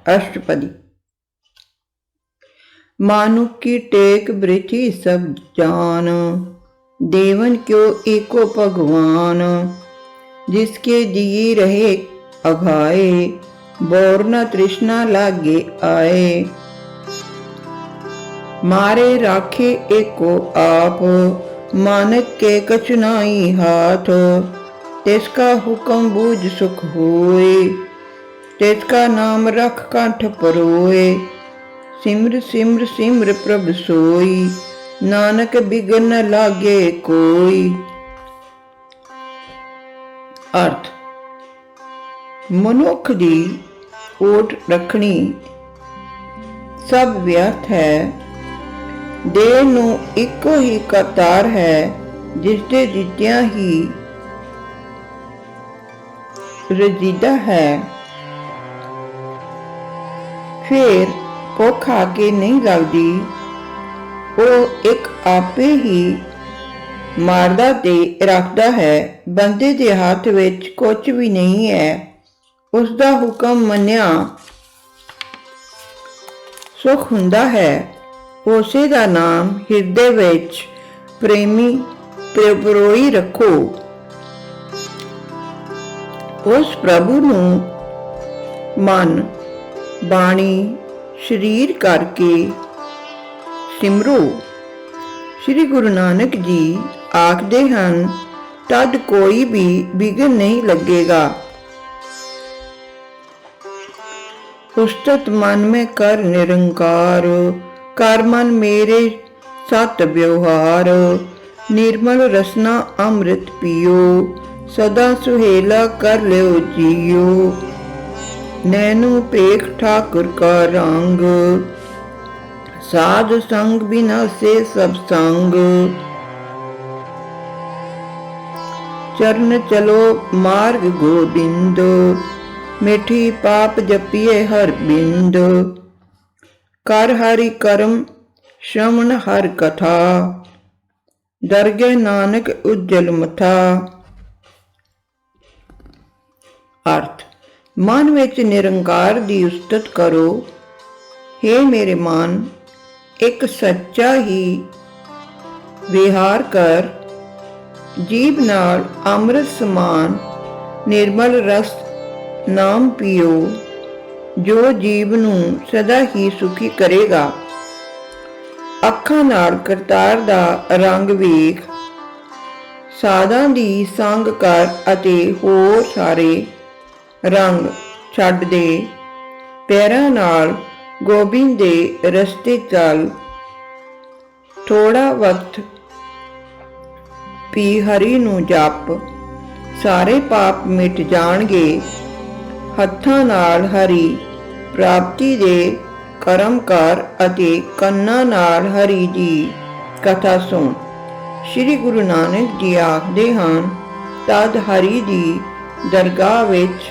अष्टपदी। मानुक की टेक बृथि सब जान, देवन क्यों एको भगवान। जिसके दिए रहे अघाए, बोर न तृष्णा लागे आए। मारे राखे एको आप, मानक के कछु नाई हाथ। तिसका हुक्म बूझ सुख होए, तिसका नाम रख कंठ परोए। सिमर सिमर सिमर प्रभ सोई, नानक बिघन न लागे कोई। अर्थ, मनुख दी ओट रखनी सब व्यर्थ है। देह ਨੂੰ ਇੱਕੋ ਹੀ ਕਰਤਾਰ ਹੈ, ਜਿਸ ਦੇ ਦਿੱਤਿਆਂ ਹੀ ਰਜੀਦਾ ਹੈ। ਫਿਰ ਭੁੱਖ ਆ ਕੇ ਨਹੀਂ ਲੱਗਦੀ। ਉਹ ਇੱਕ ਆਪੇ ਹੀ ਮਾਰਦਾ ਤੇ ਰੱਖਦਾ ਹੈ। ਬੰਦੇ ਦੇ ਹੱਥ ਵਿੱਚ ਕੁਝ ਵੀ ਨਹੀਂ ਹੈ। ਉਸ ਦਾ ਹੁਕਮ ਮੰਨਿਆ ਸੁਖ ਹੁੰਦਾ ਹੈ। ਉਸੇ ਦਾ ਨਾਮ ਹਿਰਦੇ ਵਿੱਚ ਪ੍ਰੇਮੀ ਪਰੋਈ ਰੱਖੋ। ਉਸ ਪ੍ਰਭੂ ਨੂੰ ਮਨ, ਬਾਣੀ, ਸਰੀਰ ਕਰਕੇ ਸਿਮਰੋ। श्री गुरु नानक जी आखते हैं, तद कोई भी विघ्न नहीं लगेगा। उस्तत मन में कर निरंकार, कर मन मेरे सत व्यवहार। निर्मल रसना अमृत पियो, सदा सुहेला कर लियो जियो। नैनो पेख ठाकुर का रंग, साध संग बिना से सब संग। चरण चलो मार्ग गोबिंद, मिठी पाप जपिए हर बिंद। कर हरि करम श्रवण हर कथा, दरगे नानक उज्जल मथा। अर्थ, मन विच निरंकार दी उस्तत करो। हे मेरे मन, एक सच्चा ही विहार कर। जीभ नाल अमृत समान निर्मल रस नाम पियो, जो जीव नूं सदा ही सुखी करेगा। अखां नाल करतार दा रंग वेख, साधां दी संग कर अते होर सारे रंग छड्ड दे। पैरां नाल गोबिंद दे रस्ते चल। थोड़ा वक्त पी हरि नूं जप, सारे पाप मिट जाणगे। हत्थां नाल हरि प्राप्ति दे करम कर अते कन्नां नाल हरि जी कथा सुन। श्री गुरु नानक जी आखदे हन, तद हरि दी दरगाह विच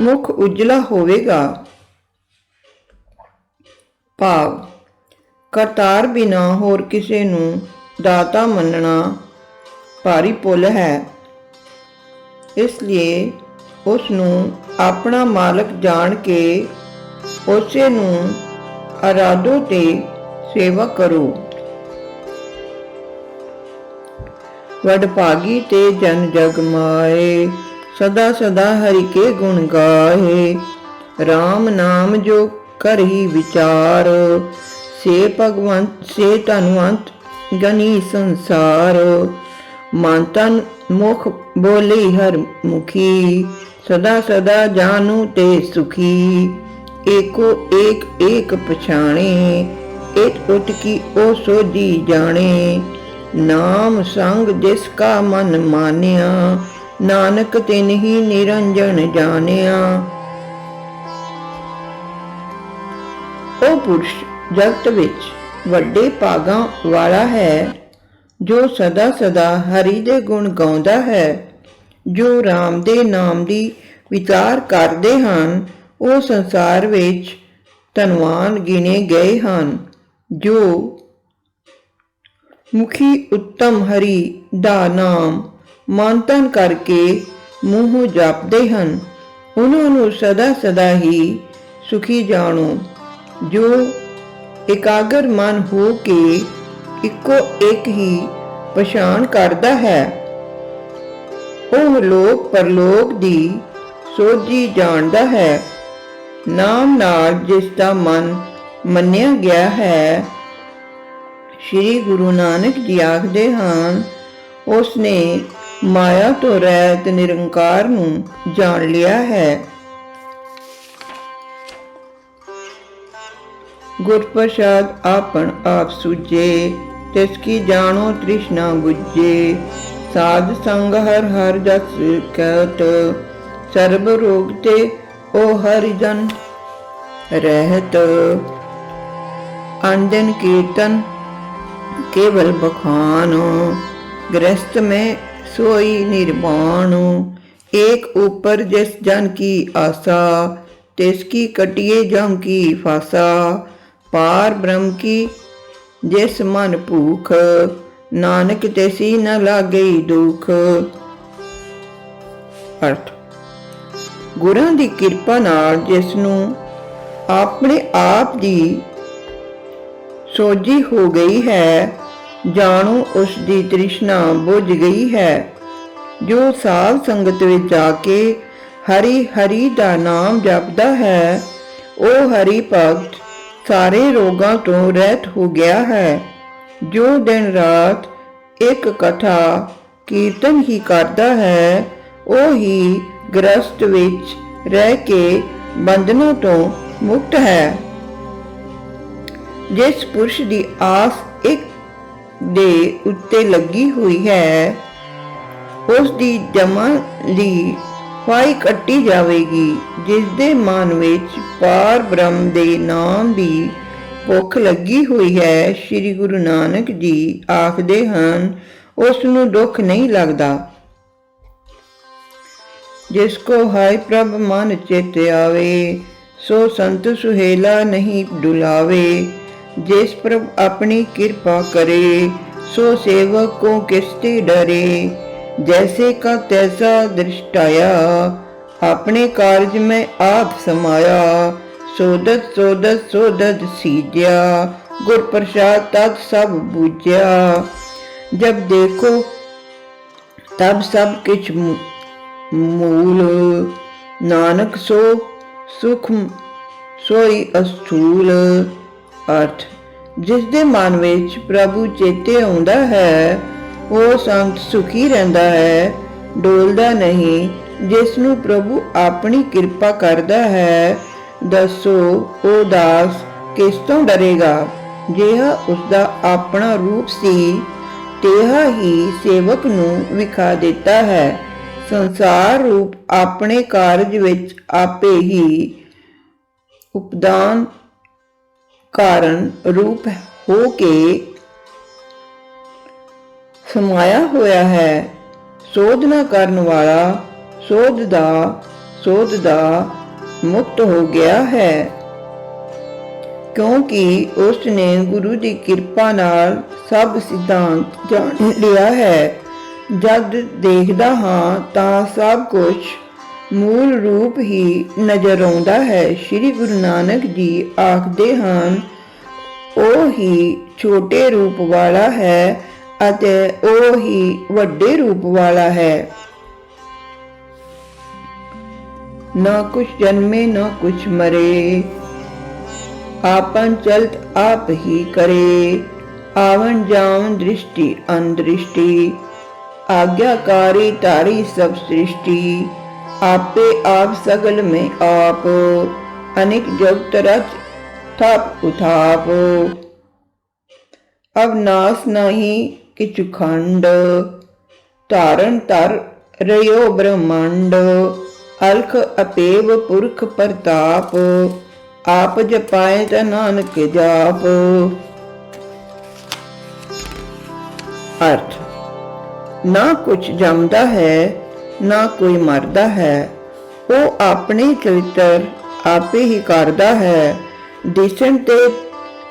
मुख उजला होवेगा। भाव, करतार बिना होर किसे नूं दाता मनना भारी भुल है। इसलिए उस नूं अपना मालक जान के उसे नूं आराधो ते सेवा करो। वडभागी ते जन जग माए, सदा सदा हरि के गुण गाए। राम नाम जो कर ही विचार, से भगवंत से धनवंत गनी संसार। मन तन मुख बोले हर मुखी, सदा सदा जानू ते सुखी। एको एक एक पछाणे, इत उत की ओ सोधी जाने। नाम संग जिसका मन मानिया, नानक तिन ही निरंजन जानिया। ਉਹ ਪੁਰਸ਼ ਜਗਤ ਵਿੱਚ ਵੱਡੇ ਭਾਗਾਂ ਵਾਲਾ ਹੈ, ਜੋ ਸਦਾ ਸਦਾ ਹਰੀ ਦੇ ਗੁਣ ਗਾਉਂਦਾ ਹੈ। ਜੋ ਰਾਮ ਦੇ ਨਾਮ ਦੀ ਵਿਚਾਰ ਕਰਦੇ ਹਨ, ਉਹ ਸੰਸਾਰ ਵਿੱਚ ਧਨਵਾਨ ਗਿਣੇ ਗਏ ਹਨ। ਜੋ ਮੁਖੀ ਉੱਤਮ ਹਰੀ ਦਾ ਨਾਮ ਮਨ ਤਨ ਕਰਕੇ ਮੂੰਹੋਂ ਜਪਦੇ ਹਨ, ਉਹਨਾਂ ਨੂੰ ਸਦਾ ਸਦਾ ਹੀ ਸੁਖੀ ਜਾਣੋ। ਜੋ ਇਕਾਗਰ ਮਨ ਹੋ ਕੇ ਇੱਕੋ ਇੱਕ ਹੀ ਪਛਾਣ ਕਰਦਾ ਹੈ, ਉਹ ਲੋਕ ਪਰਲੋਕ ਦੀ ਸੋਝੀ ਜਾਣਦਾ ਹੈ। ਨਾਮ ਨਾਲ ਜਿਸ ਦਾ ਮਨ ਮੰਨਿਆ ਗਿਆ ਹੈ, ਸ਼੍ਰੀ ਗੁਰੂ ਨਾਨਕ ਜੀ ਆਖਦੇ ਹਨ, ਉਸ ਨੇ ਮਾਇਆ ਤੋਂ ਰਹਿਤ ਨਿਰੰਕਾਰ ਨੂੰ ਜਾਣ ਲਿਆ ਹੈ। ਗੁਰ ਪ੍ਰਸਾਦ ਆਪਨ ਆਪ ਸੂਝੇ, ਤਿਸ ਕੀ ਜਾਣੋ ਤ੍ਰਿਸ਼ਨਾ ਬੁਝੇ। ਸਾਧ ਸੰਗ ਹਰ ਹਰ ਜਸ ਕਹਿਤ, ਸਰਬ ਰੋਗ ਤੇ ओ हरिजन रहत। आनंदन कीर्तन केवल बखान, गृहस्थ में सोई निर्वाण। एक ऊपर जिस जन की आशा, तिसकी कटिए जम की फासा। पार ब्रह्म की जिस मन भूख, नानक तिसी न लागई दुख। अर्थ, ਗੁਰਾਂ ਦੀ ਕਿਰਪਾ ਨਾਲ ਜਿਸ ਨੂੰ ਆਪਣੇ ਆਪ ਦੀ ਸੋਝੀ ਹੋ ਗਈ ਹੈ, ਜਾਣੋ ਉਸ ਦੀ ਤ੍ਰਿਸ਼ਨਾ ਬੁਝ ਗਈ ਹੈ। ਜੋ ਸਾਧ ਸੰਗਤ ਵਿੱਚ ਜਾ ਕੇ ਹਰੀ ਹਰੀ ਦਾ ਨਾਮ ਜਪਦਾ ਹੈ, ਉਹ ਹਰੀ ਭਗਤ ਸਾਰੇ ਰੋਗਾਂ ਤੋਂ ਰਹਿਤ ਹੋ ਗਿਆ ਹੈ। ਜੋ ਦਿਨ ਰਾਤ ਇੱਕ ਕਥਾ ਕੀਰਤਨ ਹੀ ਕਰਦਾ ਹੈ, ਉਹ ਹੀ ਗ੍ਰਸਤ ਵਿੱਚ ਰਹਿ ਕੇ ਬੰਧਨਾਂ ਤੋਂ ਮੁਕਤ ਹੈ। ਜਿਸ ਪੁਰਸ਼ ਦੀ ਆਸ ਇੱਕ ਦੇ ਉੱਤੇ ਲੱਗੀ ਹੋਈ ਹੈ, ਉਸ ਦੀ ਜਮਾਂ ਦੀ ਫਾਈ ਕੱਟੀ ਜਾਵੇਗੀ। ਜਿਸ ਦੇ ਮਨ ਵਿੱਚ ਪਾਰ ਬ੍ਰਹਮ ਦੇ ਨਾਮ ਦੀ ਭੁੱਖ ਲੱਗੀ ਹੋਈ ਹੈ, ਸ਼੍ਰੀ ਗੁਰੂ ਨਾਨਕ ਜੀ ਆਖਦੇ ਹਨ, ਉਸ ਨੂੰ ਦੁੱਖ ਨਹੀਂ ਲੱਗਦਾ। जिसको हाय प्रभ मन चित आवे, सो संत सुहेला नहीं डुलावे। जिस प्रभ अपनी कृपा करे, सो सेवक को किसते डरे। जैसे का तैसा दृष्टाया, अपने कार्य में आप समाया। सोदत सोदत सोदत सीज्या, गुर प्रसाद तद सब बूझया। जब देखो तब सब किछ मूल, नानक सो सुख सोई अस्थूल। अर्थ, जिस दे मन विच प्रभु चेते आउंदा है, वो संत सुखी रहंदा है, डोलदा नहीं। जिस नूं प्रभु अपनी किरपा करदा है, दसो ओ दास किस तों डरेगा। जिहा उसदा अपना रूप सी, तिहा ही सेवक नूं विखा दिता है। संसार रूप अपने कार्य विच आपे ही उपदान कारण रूप हो के समाया होया है। शोधना करन वाला शोधदा मुक्त हो गया है, क्योंकि उसने गुरु की कृपा नाल सब सिद्धांत जान लिया है। जद देखदा हाँ तां सब कुछ मूल रूप ही नजर आउंदा है। श्री गुरु नानक जी आखदे हन, ओ ही छोटे रूप वाला है अते ओ ही वड्डे रूप वाला है। ना कुछ जन्मे ना कुछ मरे, आपन चलत आप ही करे। आवन जावन दृष्टि अनदृष्टि, आज्ञाकारी तारी सब सृष्टि। आपे आप सगल में आप, अनेक जगत रच थप उथाप। अब नास नहीं किछु खंड, धारण तर रयो ब्रह्मांड। अलख अपेव पुरख प्रताप, आप जपाए त नानक जाप। अर्थ, ना कुछ जमदा है ना कोई मरदा है, वो अपने चरित्र आपे ही करदा है। दिसन ते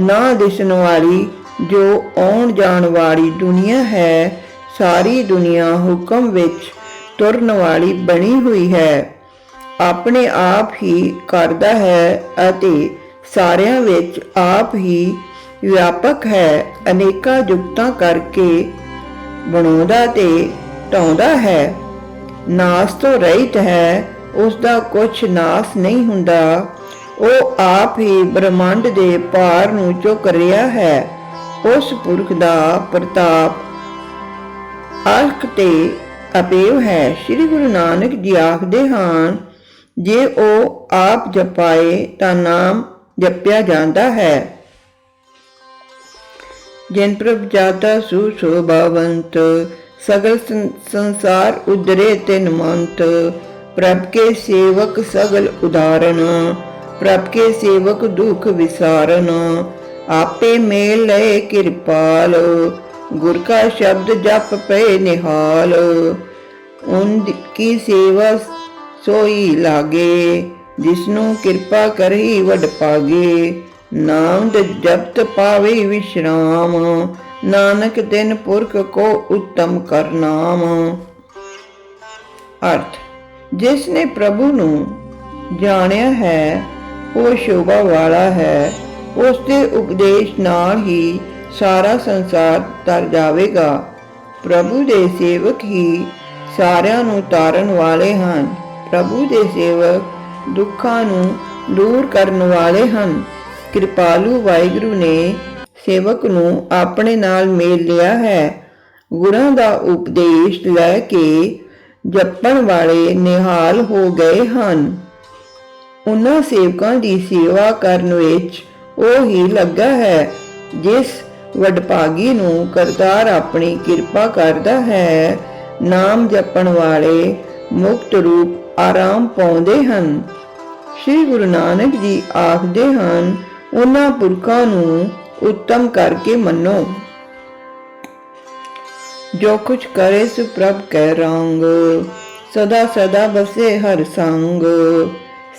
ना दिसन वाली जो आउण जाण वाली दुनिया है, सारी दुनिया हुक्म विच तुरन वाली बनी हुई है। ਆਪਣੇ ਆਪ ਹੀ ਕਰਦਾ ਹੈ ਅਤੇ ਸਾਰਿਆਂ ਵਿੱਚ ਆਪ ਹੀ ਵਿਆਪਕ ਹੈ। ਅਨੇਕਾਂ ਜੁਗਤਾਂ ਕਰਕੇ ਬਣਾਉਂਦਾ ਤੇ ਢਾਉਂਦਾ ਹੈ। ਨਾਸ ਤੋਂ ਰਹਿਤ ਹੈ, ਉਸ ਦਾ ਕੁਛ ਨਾਸ ਨਹੀਂ ਹੁੰਦਾ। ਉਹ ਆਪ ਹੀ ਬ੍ਰਹਮੰਡ ਦੇ ਭਾਰ ਨੂੰ ਚੁੱਕ ਰਿਹਾ ਹੈ। ਉਸ ਪੁਰਖ ਦਾ ਪ੍ਰਤਾਪ ਅਲਖ ਤੇ ਅਪੇਵ ਹੈ। ਸ੍ਰੀ ਗੁਰੂ ਨਾਨਕ ਜੀ ਆਖਦੇ ਹਨ, ਜੇ ਉਹ ਆਪ ਜਪਾਏ ਤਾਂ ਨਾਮ ਜਪਿਆ ਜਾਂਦਾ ਹੈ। ਜਿਨ ਪ੍ਰਭ ਜਾਤਾ ਸੂ ਸ਼ੋਭਾਵੰਤ, सगल संसार उदरे तिन मंत। प्रभ के सेवक सगल उदाहरण, प्रभ के सेवक दुख विसारन। आपे मेल लय कृपाल, गुर का शब्द जप पे निहाल। उनकी सेवा सोई लागे, जिसनु कृपा करही वड पागे। नाम जपत पावे विश्राम, नानक तिन पुरख को उत्तम कर नाम। अर्थ, जिसने प्रभु ਨੂੰ ਜਾਣਿਆ ਹੈ ਉਹ ਸ਼ੋਭਾ ਵਾਲਾ ਹੈ। ਉਸ ਦੇ ਉਪਦੇਸ਼ ਨਾਲ ਹੀ ਸਾਰਾ ਸੰਸਾਰ ਤਰ ਜਾਵੇਗਾ। ਪ੍ਰਭੂ ਦੇ ਸੇਵਕ ਹੀ ਸਾਰਿਆਂ ਨੂੰ ਤਾਰਨ ਵਾਲੇ ਹਨ। ਪ੍ਰਭੂ ਦੇ ਸੇਵਕ ਦੁੱਖਾਂ ਨੂੰ ਦੂਰ ਕਰਨ ਵਾਲੇ ਹਨ। ਕਿਰਪਾਲੂ ਵਾਹਿਗੁਰੂ ਨੇ ਸੇਵਕ ਨੂੰ ਆਪਣੇ ਨਾਲ ਮੇਲ ਲਿਆ ਹੈ। ਗੁਰਾਂ ਦਾ ਉਪਦੇਸ਼ ਲੈ ਕੇ ਜਪਣ ਵਾਲੇ ਨਿਹਾਲ ਹੋ ਗਏ ਹਨ। ਉਹਨਾਂ ਸੇਵਕਾਂ ਦੀ ਸੇਵਾ ਕਰਨ ਵਿੱਚ ਉਹ ਹੀ ਲੱਗਾ ਹੈ। ਜਿਸ ਵਡਭਾਗੀ ਨੂੰ ਕਰਤਾਰ ਆਪਣੀ ਕਿਰਪਾ ਕਰਦਾ ਹੈ। ਨਾਮ ਜਪਣ ਵਾਲੇ ਮੁਕਤ ਰੂਪ ਆਰਾਮ ਪਾਉਂਦੇ ਹਨ। ਸ੍ਰੀ ਗੁਰੂ ਨਾਨਕ ਜੀ ਆਖਦੇ ਹਨ, ਉਹਨਾਂ ਪੁਰਖਾਂ ਨੂੰ उत्तम करके मनो। जो कुछ करे सो प्रभ कै रंग, सदा सदा बसे हर संग।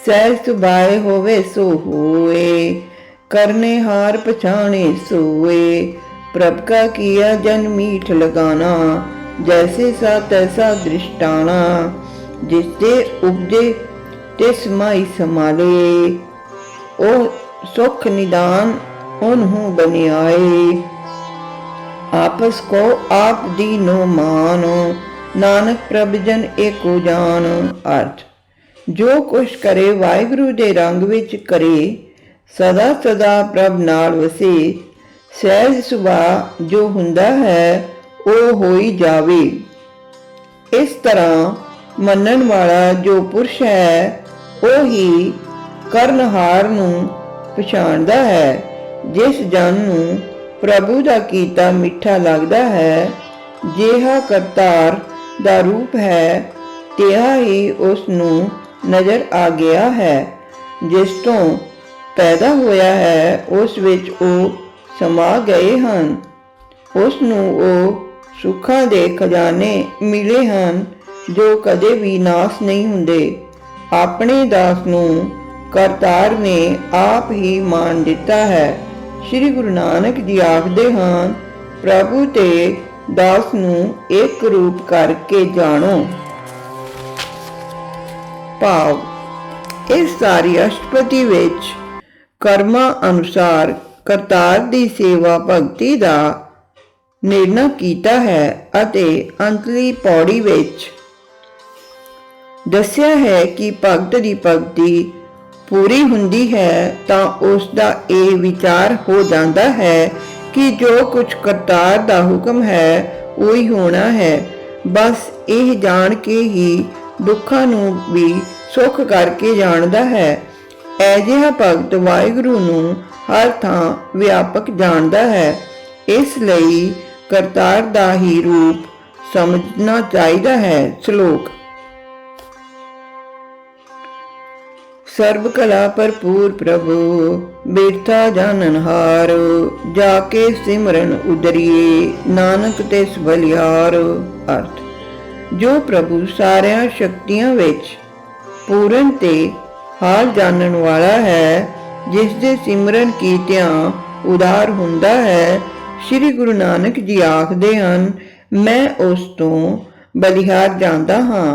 सहज सुभाए होवे सो होए, करने हार पछाणे सोए। प्रभ का किया जन मीठ लगाना, जैसे सा तैसा दृष्टाना। जिससे उपजे तिस माई संभाले, ओ सुख निदान उन्हों बनियाए। आपस को आप दीनो मानो, नानक प्रभ जन एको जान। अर्थ, जो कुछ करे वाहिगुरु दे रंग विच करे, सदा सदा प्रभ नाल वसे। सहज सुभाਅ जो हुंदा है ਉਹ ਹੋਈ ਜਾਵੇ। ਇਸ ਤਰ੍ਹਾਂ ਮੰਨਣ ਵਾਲਾ ਜੋ ਪੁਰਸ਼ ਹੈ ਉਹ ਹੀ ਕਰਨਹਾਰ ਨੂੰ ਪਛਾਣਦਾ ਹੈ। ਜਿਸ ਜਨ ਨੂੰ ਪ੍ਰਭੂ ਦਾ ਕੀਤਾ ਮਿੱਠਾ ਲੱਗਦਾ ਹੈ, ਜਿਹਾ ਕਰਤਾਰ ਦਾ ਰੂਪ ਹੈ, ਤਿਹਾ ਹੀ ਉਸ ਨੂੰ ਨਜ਼ਰ ਆ ਗਿਆ ਹੈ। ਜਿਸ ਤੋਂ ਪੈਦਾ ਹੋਇਆ ਹੈ ਉਸ ਵਿੱਚ ਉਹ ਸਮਾ ਗਏ ਹਨ। ਉਸ ਨੂੰ ਉਹ ਸੁੱਖਾਂ ਦੇ ਖਜ਼ਾਨੇ ਮਿਲੇ ਹਨ ਜੋ ਕਦੇ ਵੀ ਨਾਸ ਨਹੀਂ ਹੁੰਦੇ। ਆਪਣੇ ਦਾਸ ਨੂੰ ਕਰਤਾਰ ਨੇ ਆਪ ਹੀ ਮਾਣ ਦਿੱਤਾ ਹੈ। श्री गुरु नानक जी आखते हैं, प्रभु ते दास नूं एक रूप करके जानो। भाव, इस सारी अष्टपदी विच कर्मां अनुसार करतार दी सेवा भगती दा निर्णय कीता है अते अंतली पौड़ी विच दस्या है कि भगत दी भगती पूरी हुंदी है तो उसका ये विचार हो जाता है कि जो कुछ करतार दा हुक्म है वही होना है। बस यह जान के ही दुखों नूं भी सुख करके जानदा है। ऐजिहा भगत वाहिगुरू नूं हर थां व्यापक जानदा है। इसलिए करतार दा ही रूप समझना चाहिए है। श्लोक, सर्व कला भरपूर प्रभु, बिरथा जाननहार। जाके सिमरन उदरिए, नानक तिस बलिहार। अर्थ, जो प्रभु सारिया शक्तियां विच पूਰਨ ते हाल जानन वाला है, जिस दे सिमरन कीतियां उदार हुंदा है। श्री गुरु नानक जी आखदे हन, मैं उस तों बलिहार जांदा हां।